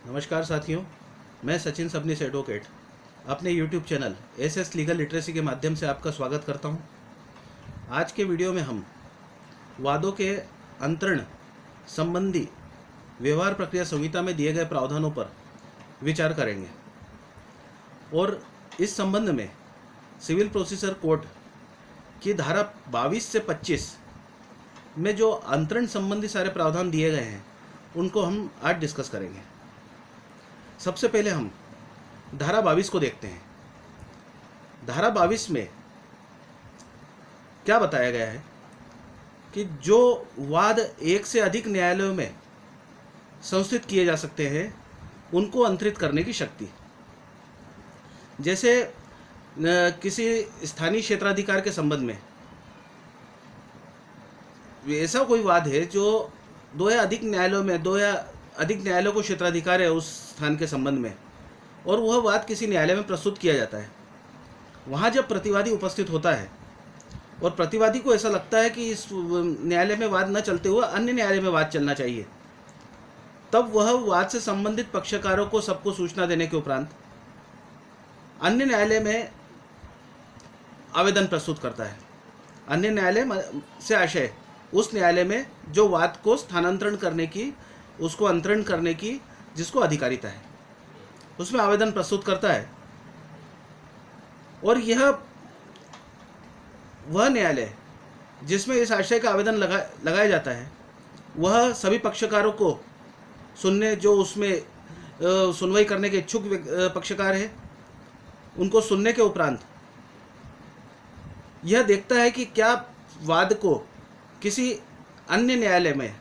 नमस्कार साथियों, मैं सचिन सबनीस एडवोकेट अपने YouTube channel SS legal literacy के माध्यम से आपका स्वागत करता हूं। आज के वीडियो में हम वादों के अंतरण संबंधी व्यवहार प्रक्रिया संहिता में दिए गए प्रावधानों पर विचार करेंगे और इस संबंध में सिविल प्रोसीजर कोड की धारा 22 से 25 में जो अंतरण संबंधी सारे प्रावधान दिए गए हैं उनको हम आज डिस्कस करेंगे। सबसे पहले हम धारा 22 को देखते हैं। धारा 22 में क्या बताया गया है कि जो वाद एक से अधिक न्यायालयों में संस्थित किए जा सकते हैं उनको अंतरित करने की शक्ति, जैसे किसी स्थानीय क्षेत्राधिकार के संबंध में ऐसा कोई वाद है जो दो या अधिक न्यायालयों को क्षेत्राधिकार है उस स्थान के संबंध में, और वह वाद किसी न्यायालय में प्रस्तुत किया जाता है। वहाँ जब प्रतिवादी उपस्थित होता है और प्रतिवादी को ऐसा लगता है कि इस न्यायालय में वाद न चलते हुए अन्य न्यायालय में वाद चलना चाहिए, तब वह वाद से संबंधित पक्षकारों को सबको सूचना देने के उपरांत अन्य न्यायालय में आवेदन प्रस्तुत करता है। अन्य न्यायालय से आशय उस न्यायालय में जो वाद को स्थानांतरण करने की, उसको अंतरण करने की जिसको अधिकारिता है, उसमें आवेदन प्रस्तुत करता है। और यह वह न्यायालय जिसमें इस आशय का आवेदन लगाया जाता है वह सभी पक्षकारों को सुनने, जो उसमें सुनवाई करने के इच्छुक पक्षकार है, उनको सुनने के उपरांत यह देखता है कि क्या वाद को किसी अन्य न्यायालय में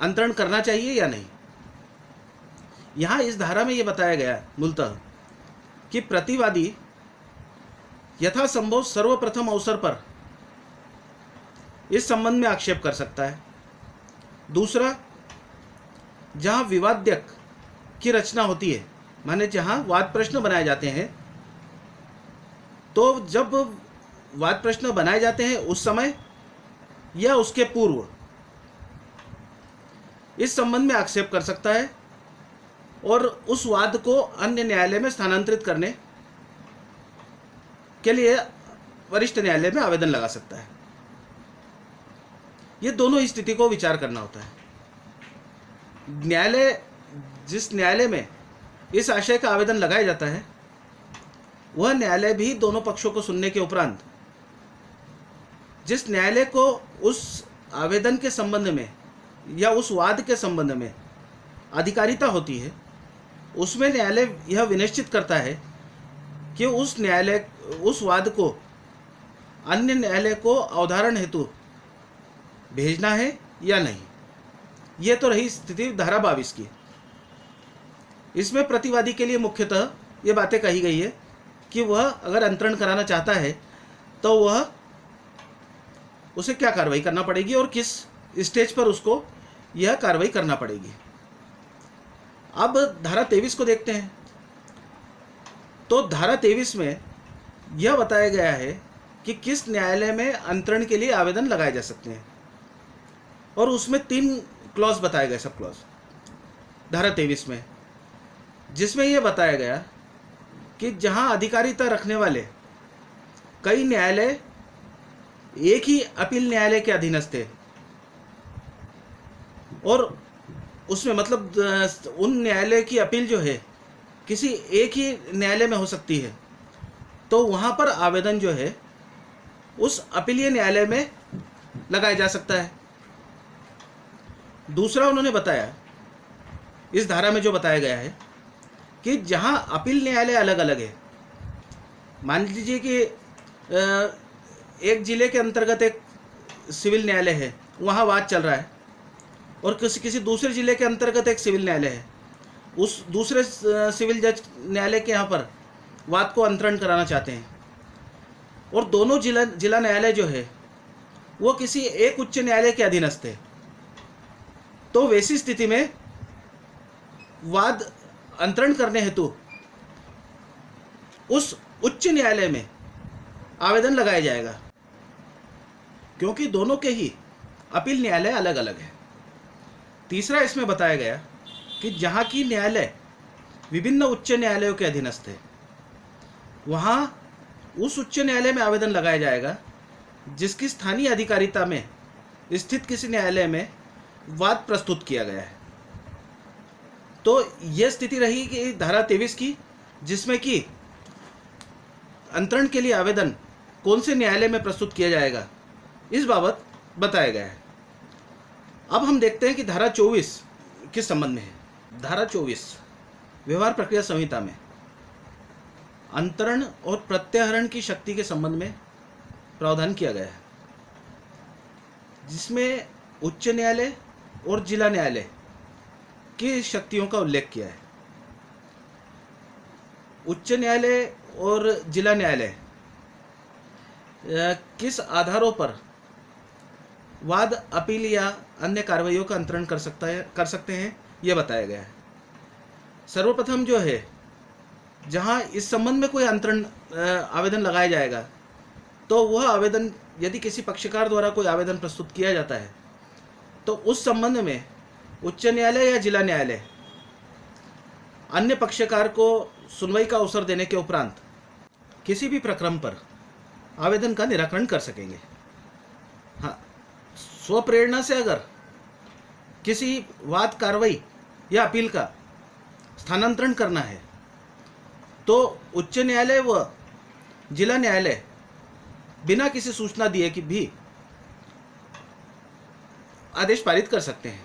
अंतरण करना चाहिए या नहीं। यहाँ इस धारा में यह बताया गया मूलतः कि प्रतिवादी यथासंभव सर्वप्रथम अवसर पर इस संबंध में आक्षेप कर सकता है। दूसरा, जहाँ विवाद्यक की रचना होती है, माने जहाँ वाद प्रश्न बनाए जाते हैं, तो जब वाद प्रश्न बनाए जाते हैं उस समय या उसके पूर्व इस संबंध में आक्षेप कर सकता है और उस वाद को अन्य न्यायालय में स्थानांतरित करने के लिए वरिष्ठ न्यायालय में आवेदन लगा सकता है। ये दोनों ही स्थिति को विचार करना होता है। जिस न्यायालय में इस आशय का आवेदन लगाया जाता है वह न्यायालय भी दोनों पक्षों को सुनने के उपरांत जिस न्यायालय को उस आवेदन के संबंध में या उस वाद के संबंध में अधिकारिता होती है, उसमें न्यायालय यह विनिश्चित करता है कि उस वाद को अन्य न्यायालय को अवधारण हेतु भेजना है या नहीं। यह तो रही स्थिति धारा 22 की। इसमें प्रतिवादी के लिए मुख्यतः ये बातें कही गई है कि वह अगर अंतरण कराना चाहता है तो वह उसे क्या कार्रवाई करना पड़ेगी और किस स्टेज पर उसको यह कार्रवाई करना पड़ेगी। अब धारा 23 को देखते हैं। तो धारा 23 में यह बताया गया है कि किस न्यायालय में अंतरण के लिए आवेदन लगाए जा सकते हैं, और उसमें 3 क्लॉज बताए गए, सब क्लॉज धारा 23 में, जिसमें यह बताया गया कि जहां अधिकारिता रखने वाले कई न्यायालय एक ही अपील न्यायालय के अधीनस्थ है, और उसमें मतलब उन न्यायालय की अपील जो है किसी एक ही न्यायालय में हो सकती है, तो वहाँ पर आवेदन जो है उस अपीलीय न्यायालय में लगाया जा सकता है। दूसरा उन्होंने बताया, इस धारा में जो बताया गया है कि जहाँ अपील न्यायालय अलग अलग है, मान लीजिए कि एक जिले के अंतर्गत एक सिविल न्यायालय है, वहाँ वाद चल रहा है, और किसी दूसरे जिले के अंतर्गत एक सिविल न्यायालय है, उस दूसरे सिविल जज न्यायालय के यहाँ पर वाद को अंतरण कराना चाहते हैं, और दोनों जिला न्यायालय जो है वो किसी एक उच्च न्यायालय के अधीनस्थ है, तो वैसी स्थिति में वाद अंतरण करने हेतु उस उच्च न्यायालय में आवेदन लगाया जाएगा, क्योंकि दोनों के ही अपील न्यायालय अलग अलग है। तीसरा इसमें बताया गया कि जहाँ की न्यायालय विभिन्न उच्च न्यायालयों के अधीनस्थ है, वहाँ उस उच्च न्यायालय में आवेदन लगाया जाएगा जिसकी स्थानीय अधिकारिता में स्थित किसी न्यायालय में वाद प्रस्तुत किया गया है। तो यह स्थिति रही कि धारा 23 की, जिसमें कि अंतरण के लिए आवेदन कौन से न्यायालय में प्रस्तुत किया जाएगा, इस बाबत बताया गया है। अब हम देखते हैं कि धारा 24 किस संबंध में है। धारा 24 व्यवहार प्रक्रिया संहिता में अंतरण और प्रत्याहरण की शक्ति के संबंध में प्रावधान किया गया है, जिसमें उच्च न्यायालय और जिला न्यायालय की शक्तियों का उल्लेख किया है। उच्च न्यायालय और जिला न्यायालय किस आधारों पर वाद, अपील या अन्य कार्रवाइयों का अंतरण कर सकते हैं, यह बताया गया है। सर्वप्रथम जो है, जहां इस संबंध में कोई अंतरण आवेदन लगाया जाएगा, तो वह आवेदन यदि किसी पक्षकार द्वारा कोई आवेदन प्रस्तुत किया जाता है, तो उस संबंध में उच्च न्यायालय या जिला न्यायालय अन्य पक्षकार को सुनवाई का अवसर देने के उपरांत किसी भी प्रकरण पर आवेदन का निराकरण कर सकेंगे। हाँ, स्वप्रेरणा से अगर किसी वाद, कार्रवाई या अपील का स्थानांतरण करना है, तो उच्च न्यायालय व जिला न्यायालय बिना किसी सूचना दिए कि भी आदेश पारित कर सकते हैं।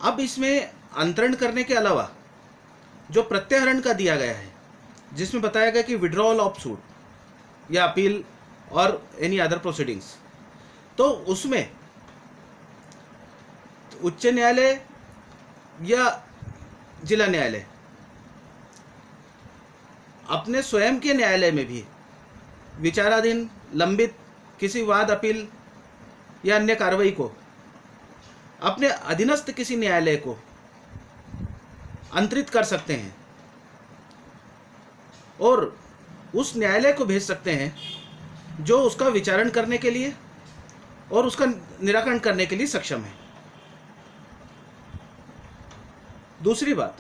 अब इसमें अंतरण करने के अलावा जो प्रत्याहरण का दिया गया है, जिसमें बताया गया कि विड्रॉल ऑफ सूट या अपील और एनी अदर प्रोसीडिंग्स, तो उसमें उच्च न्यायालय या जिला न्यायालय अपने स्वयं के न्यायालय में भी विचाराधीन लंबित किसी वाद, अपील या अन्य कार्रवाई को अपने अधीनस्थ किसी न्यायालय को अंतरित कर सकते हैं और उस न्यायालय को भेज सकते हैं जो उसका विचारण करने के लिए और उसका निराकरण करने के लिए सक्षम है। दूसरी बात,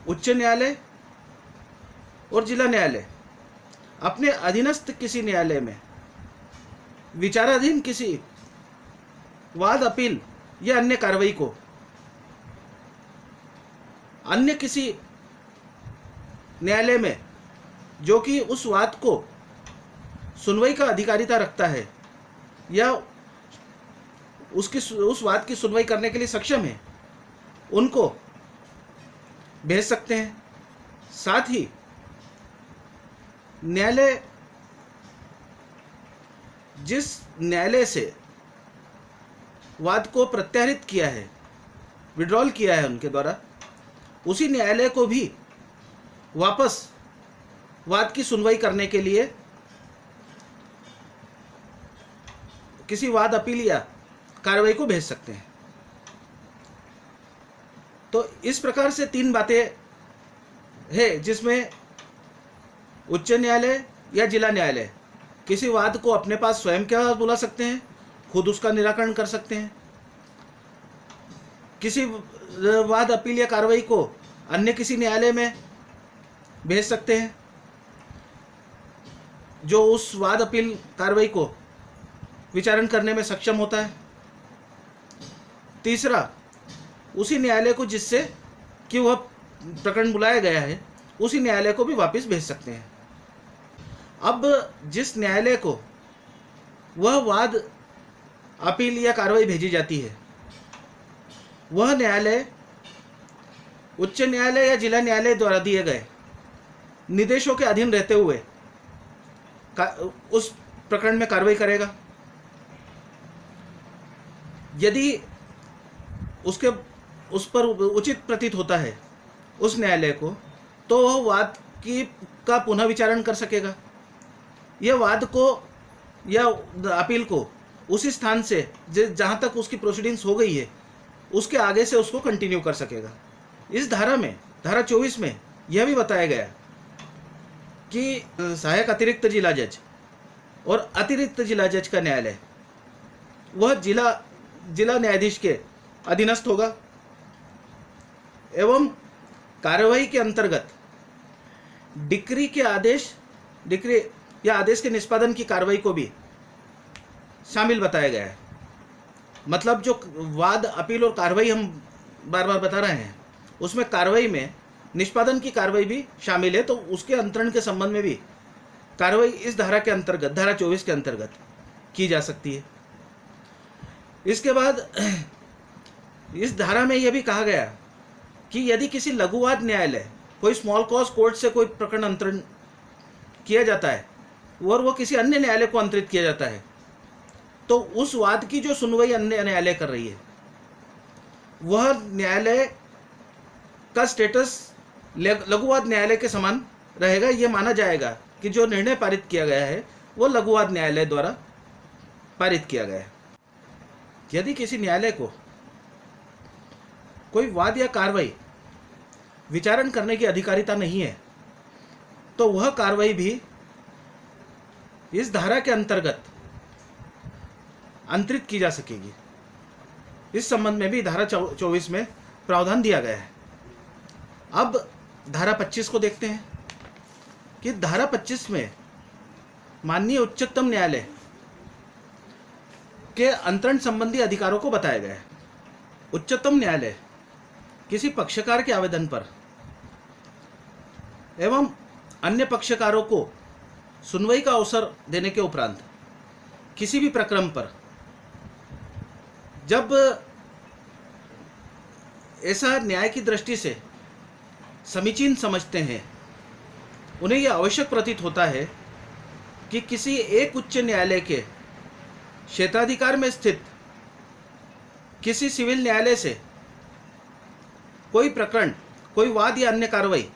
उच्च न्यायालय और जिला न्यायालय अपने अधीनस्थ किसी न्यायालय में विचाराधीन किसी वाद, अपील या अन्य कार्रवाई को अन्य किसी न्यायालय में जो कि उस वाद को सुनवाई का अधिकारिता रखता है या उस वाद की सुनवाई करने के लिए सक्षम है, उनको भेज सकते हैं। साथ ही न्यायालय जिस न्यायालय से वाद को प्रत्याहरित किया है, विड्रॉल किया है उनके द्वारा, उसी न्यायालय को भी वापस वाद की सुनवाई करने के लिए किसी वाद, अपील या कार्रवाई को भेज सकते हैं। तो इस प्रकार से तीन बातें हैं जिसमें उच्च न्यायालय या जिला न्यायालय किसी वाद को अपने पास स्वयं के पास बुला सकते हैं, खुद उसका निराकरण कर सकते हैं। किसी वाद, अपील या कार्रवाई को अन्य किसी न्यायालय में भेज सकते हैं जो उस वाद, अपील, कार्रवाई को विचारण करने में सक्षम होता है। तीसरा, उसी न्यायालय को जिससे कि वह प्रकरण बुलाया गया है, उसी न्यायालय को भी वापस भेज सकते हैं। अब जिस न्यायालय को वह वाद, अपील या कार्रवाई भेजी जाती है, वह न्यायालय उच्च न्यायालय या जिला न्यायालय द्वारा दिए गए निर्देशों के अधीन रहते हुए उस प्रकरण में कार्रवाई करेगा। यदि उस पर उचित प्रतीत होता है उस न्यायालय को, तो वह वाद का पुनः विचारण कर सकेगा। यह वाद को या अपील को उसी स्थान से जहाँ तक उसकी प्रोसीडिंग्स हो गई है, उसके आगे से उसको कंटिन्यू कर सकेगा। इस धारा में, धारा 24 में यह भी बताया गया कि सहायक अतिरिक्त जिला जज और अतिरिक्त जिला जज का न्यायालय वह जिला जिला न्यायाधीश के अधीनस्थ होगा एवं कार्यवाही के अंतर्गत डिक्री या आदेश के निष्पादन की कार्रवाई को भी शामिल बताया गया है। मतलब जो वाद, अपील और कार्रवाई हम बार बार बता रहे हैं, उसमें कार्रवाई में निष्पादन की कार्रवाई भी शामिल है, तो उसके अंतरण के संबंध में भी कार्रवाई इस धारा के अंतर्गत, धारा 24 के अंतर्गत की जा सकती है। इसके बाद इस धारा में यह भी कहा गया कि यदि किसी लघुवाद न्यायालय, कोई स्मॉल कॉज कोर्ट से कोई प्रकरण अंतरण किया जाता है और वो किसी अन्य न्यायालय को अंतरित किया जाता है, तो उस वाद की जो सुनवाई अन्य न्यायालय कर रही है, वह न्यायालय का स्टेटस लघुवाद न्यायालय के समान रहेगा। यह माना जाएगा कि जो निर्णय पारित किया गया है वो लघुवाद न्यायालय द्वारा पारित किया गया है। यदि किसी न्यायालय को कोई वाद या कार्रवाई विचारण करने की अधिकारिता नहीं है, तो वह कार्रवाई भी इस धारा के अंतर्गत अंतरित की जा सकेगी। इस संबंध में भी धारा 24 में प्रावधान दिया गया है। अब धारा 25 को देखते हैं कि धारा 25 में माननीय उच्चतम न्यायालय के अंतरण संबंधी अधिकारों को बताया गया है। उच्चतम न्यायालय किसी पक्षकार के आवेदन पर एवं अन्य पक्षकारों को सुनवाई का अवसर देने के उपरांत किसी भी प्रकरण पर जब ऐसा न्याय की दृष्टि से समीचीन समझते हैं, उन्हें यह आवश्यक प्रतीत होता है कि किसी एक उच्च न्यायालय के क्षेत्राधिकार में स्थित किसी सिविल न्यायालय से कोई प्रकरण, कोई वाद या अन्य कार्रवाई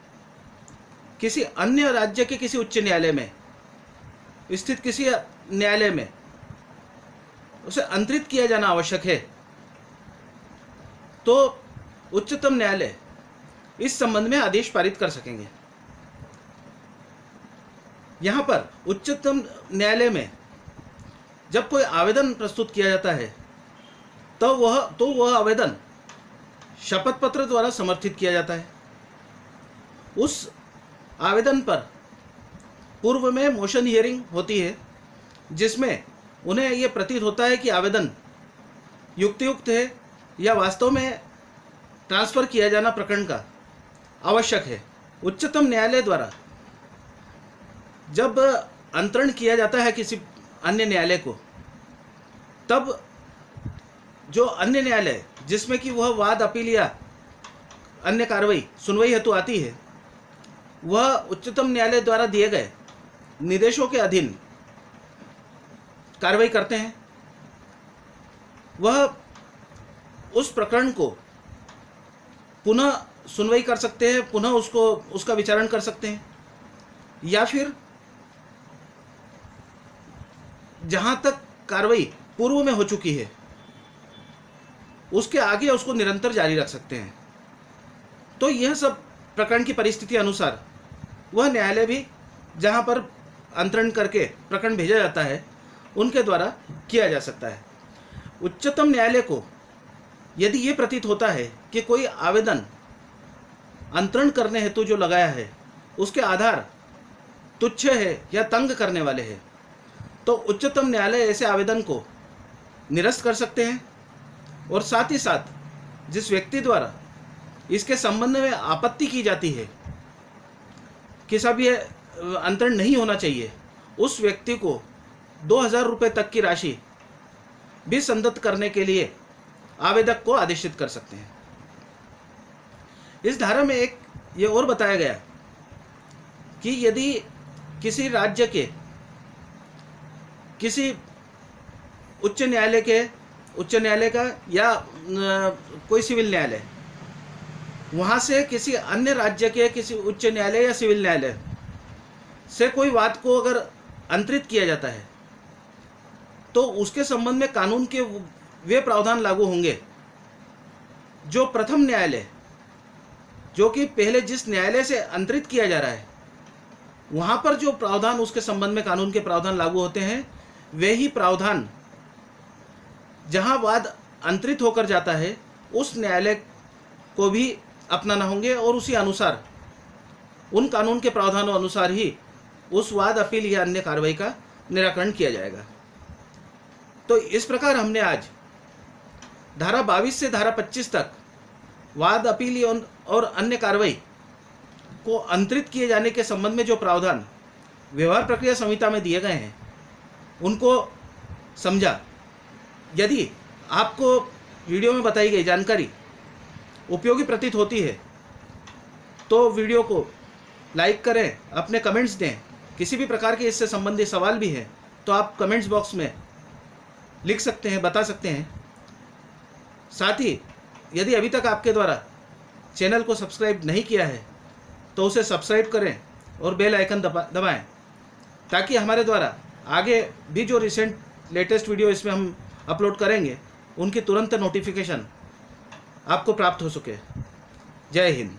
किसी अन्य राज्य के किसी उच्च न्यायालय में स्थित किसी न्यायालय में उसे अंतरित किया जाना आवश्यक है, तो उच्चतम न्यायालय इस संबंध में आदेश पारित कर सकेंगे। यहां पर उच्चतम न्यायालय में जब कोई आवेदन प्रस्तुत किया जाता है तो वह आवेदन शपथ पत्र द्वारा समर्थित किया जाता है। उस आवेदन पर पूर्व में मोशन हियरिंग होती है, जिसमें उन्हें यह प्रतीत होता है कि आवेदन युक्तियुक्त है या वास्तव में ट्रांसफर किया जाना प्रकरण का आवश्यक है। उच्चतम न्यायालय द्वारा जब अंतरण किया जाता है किसी अन्य न्यायालय को, तब जो अन्य न्यायालय जिसमें कि वह वाद, अपील या अन्य कार्रवाई सुनवाई हेतु आती है, वह उच्चतम न्यायालय द्वारा दिए गए निर्देशों के अधीन कार्रवाई करते हैं। वह उस प्रकरण को पुनः सुनवाई कर सकते हैं, पुनः उसका विचारण कर सकते हैं, या फिर जहां तक कार्रवाई पूर्व में हो चुकी है उसके आगे उसको निरंतर जारी रख सकते हैं। तो यह सब प्रकरण की परिस्थिति अनुसार वह न्यायालय भी जहां पर अंतरण करके प्रकरण भेजा जाता है उनके द्वारा किया जा सकता है। उच्चतम न्यायालय को यदि ये प्रतीत होता है कि कोई आवेदन अंतरण करने हेतु जो लगाया है उसके आधार तुच्छ है या तंग करने वाले हैं, तो उच्चतम न्यायालय ऐसे आवेदन को निरस्त कर सकते हैं और साथ ही साथ जिस व्यक्ति द्वारा इसके संबंध में आपत्ति की जाती है कि साहब ये अंतरण नहीं होना चाहिए, उस व्यक्ति को 2000 रुपये तक की राशि भी संदत्त करने के लिए आवेदक को आदेशित कर सकते हैं। इस धारा में एक ये और बताया गया कि यदि किसी राज्य के किसी उच्च न्यायालय का या कोई सिविल न्यायालय वहाँ से किसी अन्य राज्य के किसी उच्च न्यायालय या सिविल न्यायालय से कोई वाद को अगर अंतरित किया जाता है, तो उसके संबंध में कानून के वे प्रावधान लागू होंगे जो प्रथम न्यायालय, जो कि पहले जिस न्यायालय से अंतरित किया जा रहा है, वहाँ पर जो प्रावधान उसके संबंध में कानून के प्रावधान लागू होते हैं, वे ही प्रावधान जहाँ वाद अंतरित होकर जाता है उस न्यायालय को भी अपनाना होंगे और उसी अनुसार उन कानून के प्रावधानों अनुसार ही उस वाद अपील या अन्य कार्रवाई का निराकरण किया जाएगा। तो इस प्रकार हमने आज धारा 22 से धारा 25 तक वाद अपील और अन्य कार्रवाई को अंतरित किए जाने के संबंध में जो प्रावधान व्यवहार प्रक्रिया संहिता में दिए गए हैं उनको समझा। यदि आपको वीडियो में बताई गई जानकारी उपयोगी प्रतीत होती है तो वीडियो को लाइक करें, अपने कमेंट्स दें। किसी भी प्रकार के इससे संबंधित सवाल भी हैं तो आप कमेंट्स बॉक्स में लिख सकते हैं, बता सकते हैं। साथ ही यदि अभी तक आपके द्वारा चैनल को सब्सक्राइब नहीं किया है तो उसे सब्सक्राइब करें और बेल आइकन दबाएं ताकि हमारे द्वारा आगे भी जो रिसेंट लेटेस्ट वीडियो इसमें हम अपलोड करेंगे उनकी तुरंत नोटिफिकेशन आपको प्राप्त हो सके। जय हिंद।